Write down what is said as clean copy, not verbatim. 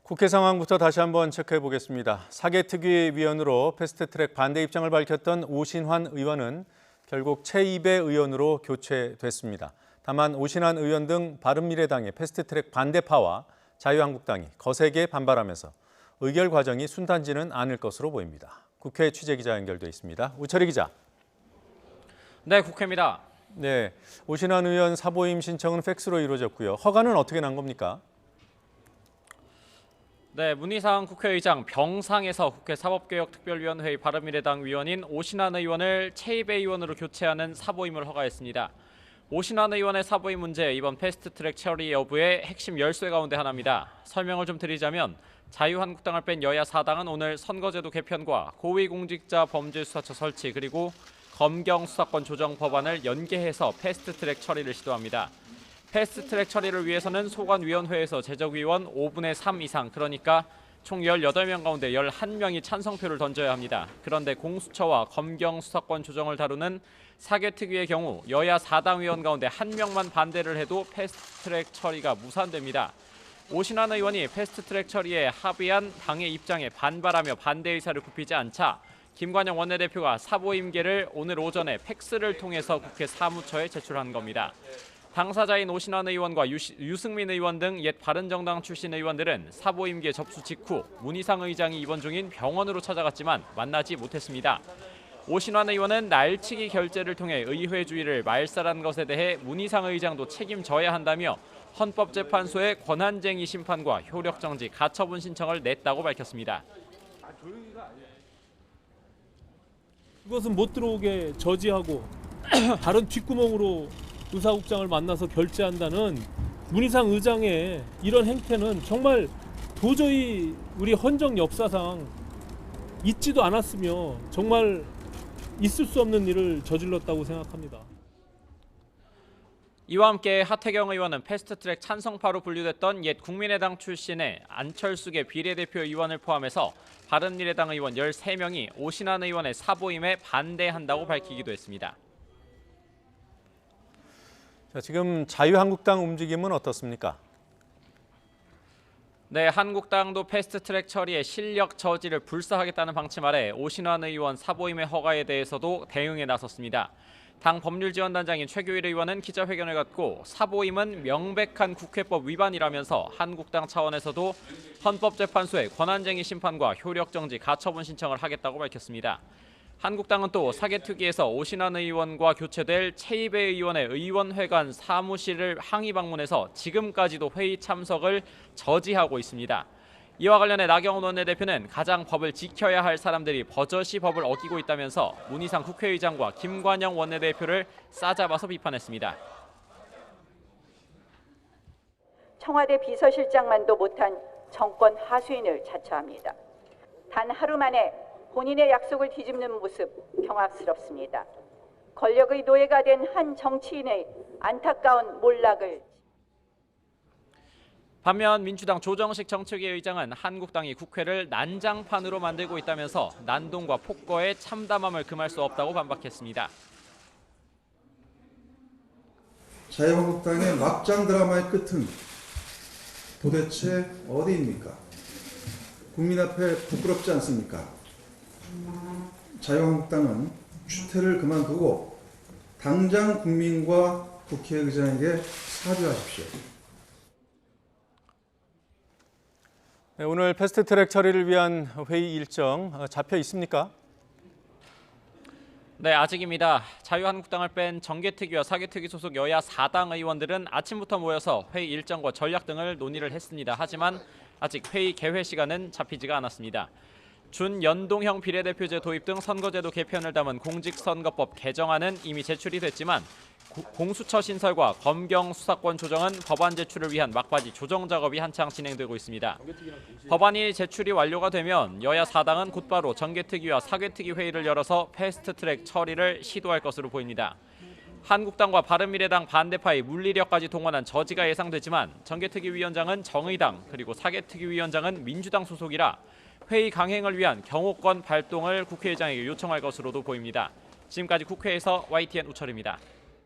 국회 상황부터 다시 한번 체크해 보겠습니다. 사개특위위원으로 패스트트랙 반대 입장을 밝혔던 오신환 의원은 결국 최입의 의원으로 교체됐습니다. 다만 오신환 의원 등 바른미래당의 패스트트랙 반대파와 자유한국당이 거세게 반발하면서 의결 과정이 순탄치는 않을 것으로 보입니다. 국회 취재기자 연결돼 있습니다. 우철희 기자. 네, 국회입니다. 네, 오신환 의원 사보임 신청은 팩스로 이루어졌고요. 허가는 어떻게 난 겁니까? 네, 문희상 국회의장 병상에서 국회 사법개혁특별위원회의 바른미래당 위원인 오신환 의원을 최입의 의원으로 교체하는 사보임을 허가했습니다. 오신환 의원의 사보임 문제, 이번 패스트트랙 처리 여부의 핵심 열쇠 가운데 하나입니다. 설명을 좀 드리자면 자유한국당을 뺀 여야 4당은 오늘 선거제도 개편과 고위공직자 범죄수사처 설치 그리고 검경수사권 조정 법안을 연계해서 패스트트랙 처리를 시도합니다. 패스트트랙 처리를 위해서는 소관위원회에서 제적위원 5분의 3 이상, 그러니까 총 18명 가운데 11명이 찬성표를 던져야 합니다. 그런데 공수처와 검경수사권 조정을 다루는 사개특위의 경우 여야 4당 의원 가운데 1명만 반대를 해도 패스트트랙 처리가 무산됩니다. 오신환 의원이 패스트트랙 처리에 합의한 당의 입장에 반발하며 반대 의사를 굽히지 않자 김관영 원내대표가 사보임계를 오늘 오전에 팩스를 통해서 국회 사무처에 제출한 겁니다. 당사자인 오신환 의원과 유승민 의원 등 옛 바른정당 출신 의원들은 사보임계 접수 직후 문희상 의장이 입원 중인 병원으로 찾아갔지만 만나지 못했습니다. 오신환 의원은 날치기 결재를 통해 의회주의를 말살한 것에 대해 문희상 의장도 책임져야 한다며 헌법재판소에 권한쟁의 심판과 효력정지, 가처분 신청을 냈다고 밝혔습니다. 그것은 못 들어오게 저지하고 다른 뒷구멍으로 의사국장을 만나서 결재한다는 문희상 의장의 이런 행태는 정말 도저히 우리 헌정 역사상 있지도 않았으며 정말 있을 수 없는 일을 저질렀다고 생각합니다. 이와 함께 하태경 의원은 패스트트랙 찬성파로 분류됐던 옛 국민의당 출신의 안철수계 비례대표 의원을 포함해서 바른미래당 의원 13명이 오신환 의원의 사보임에 반대한다고 밝히기도 했습니다. 자, 지금 자유한국당 움직임은 어떻습니까? 네, 한국당도 패스트트랙 처리의 실력 저지를 불사하겠다는 방침 아래 오신환 의원 사보임의 허가에 대해서도 대응에 나섰습니다. 당 법률지원단장인 최규일 의원은 기자회견을 갖고 사보임은 명백한 국회법 위반이라면서 한국당 차원에서도 헌법재판소에 권한쟁의 심판과 효력정지, 가처분 신청을 하겠다고 밝혔습니다. 한국당은 또 사개특위에서 오신환 의원과 교체될 최입의 의원의 의원회관 사무실을 항의 방문해서 지금까지도 회의 참석을 저지하고 있습니다. 이와 관련해 나경원 원내대표는 가장 법을 지켜야 할 사람들이 버젓이 법을 어기고 있다면서 문희상 국회의장과 김관영 원내대표를 싸잡아서 비판했습니다. 청와대 비서실장만도 못한 정권 하수인을 자처합니다. 단 하루 만에 본인의 약속을 뒤집는 모습 경악스럽습니다. 권력의 노예가 된 한 정치인의 안타까운 몰락을. 반면 민주당 조정식 정책위 의장은 한국당이 국회를 난장판으로 만들고 있다면서 난동과 폭거에 참담함을 금할 수 없다고 반박했습니다. 자유한국당의 막장 드라마의 끝은 도대체 어디입니까? 국민 앞에 부끄럽지 않습니까? 자유한국당은 추태를 그만두고 당장 국민과 국회의장에게 사죄하십시오. 네, 오늘 패스트트랙 처리를 위한 회의 일정 잡혀 있습니까? 네, 아직입니다. 자유한국당을 뺀 정개특위와 사개특위 소속 여야 4당 의원들은 아침부터 모여서 회의 일정과 전략 등을 논의를 했습니다. 하지만 아직 회의 개회 시간은 잡히지가 않았습니다. 준연동형 비례대표제 도입 등 선거제도 개편을 담은 공직선거법 개정안은 이미 제출이 됐지만 공수처 신설과 검경 수사권 조정은 법안 제출을 위한 막바지 조정 작업이 한창 진행되고 있습니다. 법안이 제출이 완료가 되면 여야 4당은 곧바로 정개특위와 사개특위 회의를 열어서 패스트트랙 처리를 시도할 것으로 보입니다. 한국당과 바른미래당 반대파의 물리력까지 동원한 저지가 예상되지만 정개특위 위원장은 정의당 그리고 사개특위 위원장은 민주당 소속이라 회의 강행을 위한 경호권 발동을 국회의장에게 요청할 것으로도 보입니다. 지금까지 국회에서 YTN 우철입니다.